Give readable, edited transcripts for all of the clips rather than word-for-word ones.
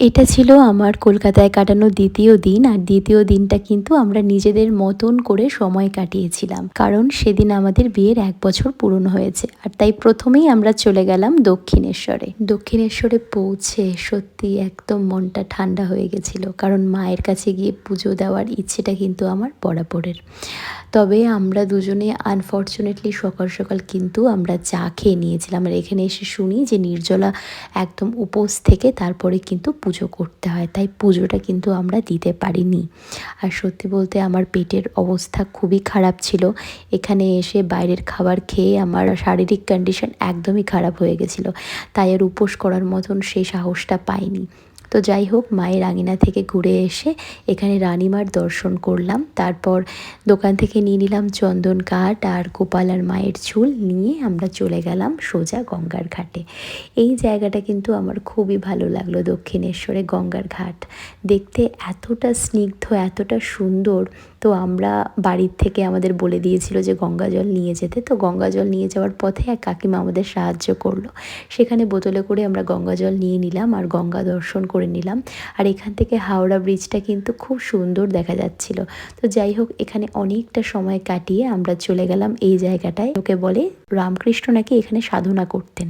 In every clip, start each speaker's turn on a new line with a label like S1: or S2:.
S1: এটা ছিল আমার কলকাতায় কাটানো দ্বিতীয় দিন। আর দ্বিতীয় দিনটা কিন্তু আমরা নিজেদের মতন করে সময় কাটিয়েছিলাম, কারণ সেদিন আমাদের বিয়ের 1 বছর পূরণ হয়েছে। আর তাই প্রথমেই আমরা চলে গেলাম দক্ষিণেশ্বরে। দক্ষিণেশ্বরে পৌঁছে সত্যি একদম মনটা ঠান্ডা হয়ে গেছিল, কারণ মায়ের কাছে গিয়ে পুজো দেওয়ার ইচ্ছেটা কিন্তু আমার বরাবরের। তবে আমরা দুজনে আনফর্চুনেটলি সকাল সকাল কিন্তু আমরা চা খেয়ে নিয়েছিলাম। আর এখানে এসে শুনি যে নির্জলা একদম উপোস থেকে তারপরে কিন্তু পুজো করতে হয়, তাই পুজোটা কিন্তু আমরা দিতে পারিনি। আর সত্যি বলতে আমার পেটের অবস্থা খুবই খারাপ ছিল। এখানে এসে বাইরের খাবার খেয়ে আমার শারীরিক কন্ডিশন একদমই খারাপ হয়ে গেছিলো, তাই আর উপোস করার মতন সেই সাহসটা পাইনি। তো যাই হোক, মায়ের আঙিনা থেকে ঘুরে এসে এখানে রানীমার দর্শন করলাম। তারপর দোকান থেকে নিয়ে নিলাম চন্দন কাঠ আর গোপাল আর মায়ের চুল, নিয়ে আমরা চলে গেলাম সোজা গঙ্গার ঘাটে। এই জায়গাটা কিন্তু আমার খুবই ভালো লাগলো। দক্ষিণেশ্বরে গঙ্গার ঘাট দেখতে এতটা স্নিগ্ধ, এতটা সুন্দর। তো আমরা বাড়ির থেকে আমাদের বলে দিয়েছিল যে গঙ্গা জল নিয়ে যেতে। তো গঙ্গা জল নিয়ে যাওয়ার পথে এক কাকিমা আমাদের সাহায্য করলো। সেখানে বোতলে করে আমরা গঙ্গা জল নিয়ে নিলাম আর গঙ্গা দর্শন করে নিলাম। আর এখান থেকে হাওড়া ব্রিজটা কিন্তু খুব সুন্দর দেখা যাচ্ছিল। তো যাই হোক, এখানে অনেকটা সময় কাটিয়ে আমরা চলে গেলাম এই জায়গাটায়। ওকে বলে রামকৃষ্ণ নাকি এখানে সাধনা করতেন,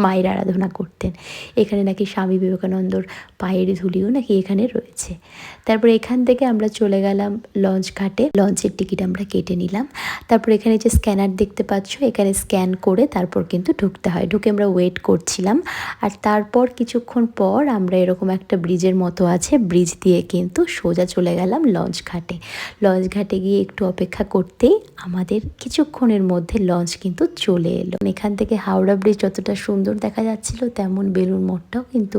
S1: মায়ের আরাধনা করতেন। এখানে নাকি স্বামী বিবেকানন্দর পায়ের ধুলিও নাকি এখানে রয়েছে। তারপর এখান থেকে আমরা চলে গেলাম লঞ্চ ঘাটে। লঞ্চের টিকিট আমরা কেটে নিলাম। তারপর এখানে যে স্ক্যানার দেখতে পাচ্ছ, এখানে স্ক্যান করে তারপর কিন্তু ঢুকতে হয়। ঢুকে আমরা ওয়েট করছিলাম। আর তারপর কিছুক্ষণ পর আমরা এরকম একটা ব্রিজের মতো আছে, ব্রিজ দিয়ে কিন্তু সোজা চলে গেলাম লঞ্চ ঘাটে। লঞ্চ ঘাটে গিয়ে একটু অপেক্ষা করতেই আমাদের কিছুক্ষণের মধ্যে লঞ্চ কিন্তু চলে এলো। এখান থেকে হাওড়া ব্রিজ যতটা সুন্দর দেখা যাচ্ছিল, তেমন বেলুড় মঠটাও কিন্তু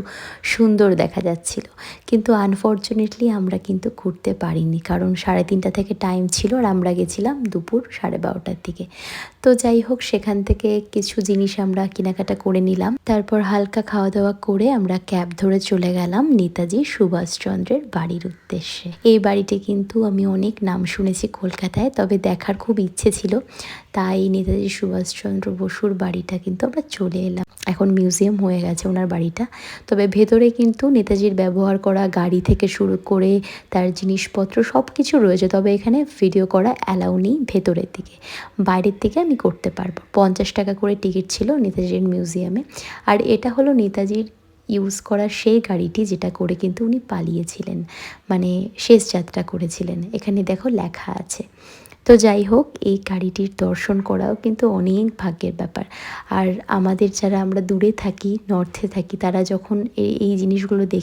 S1: সুন্দর দেখা যাচ্ছিল। কিন্তু আনফর্চুনেটলি আমরা কিন্তু ঘুরতে পারিনি, কারণ 3:30 থেকে টাইম ছিল আর আমরা গেছিলাম দুপুর 12:30টার দিকে। তো যাই হোক, সেখান থেকে কিছু জিনিস আমরা কেনাকাটা করে নিলাম। তারপর হালকা খাওয়া দাওয়া করে আমরা ক্যাব ধরে চলে গেলাম নেতাজি সুভাষচন্দ্রের বাড়ির উদ্দেশ্যে। এই বাড়িতে কিন্তু আমি অনেক নাম শুনেছি কলকাতায়, তবে দেখার খুব ইচ্ছে ছিল। তাই নেতাজি সুভাষচন্দ্র বসুর বাড়িটা কিন্তু আমরা চলে এলাম। এখন মিউজিয়াম হয়ে গেছে ওনার বাড়িটা। তবে ভেতরে কিন্তু নেতাজির ব্যবহার করা গাড়ি থেকে শুরু করে তার জিনিসপত্র সব কিছু রয়েছে। তবে এখানে ভিডিও করা অ্যালাউ নেই ভেতরের দিকে। বাইরের থেকে আমি করতে পারবো। 50 টাকা করে টিকিট ছিল নেতাজির মিউজিয়ামে। আর এটা হলো নেতাজির ইউজ করা সেই গাড়িটি যেটা করে কিন্তু উনি পালিয়েছিলেন, মানে শেষ যাত্রা করেছিলেন। এখানে দেখো লেখা আছে। তো যাই হোক, এই গাড়িটির দর্শন করাও কিন্তু অনেক ভাগ্যের ব্যাপার। আর আমাদের যারা আমরা দূরে থাকি, নর্থে থাকি, তারা যখন এই জিনিসগুলো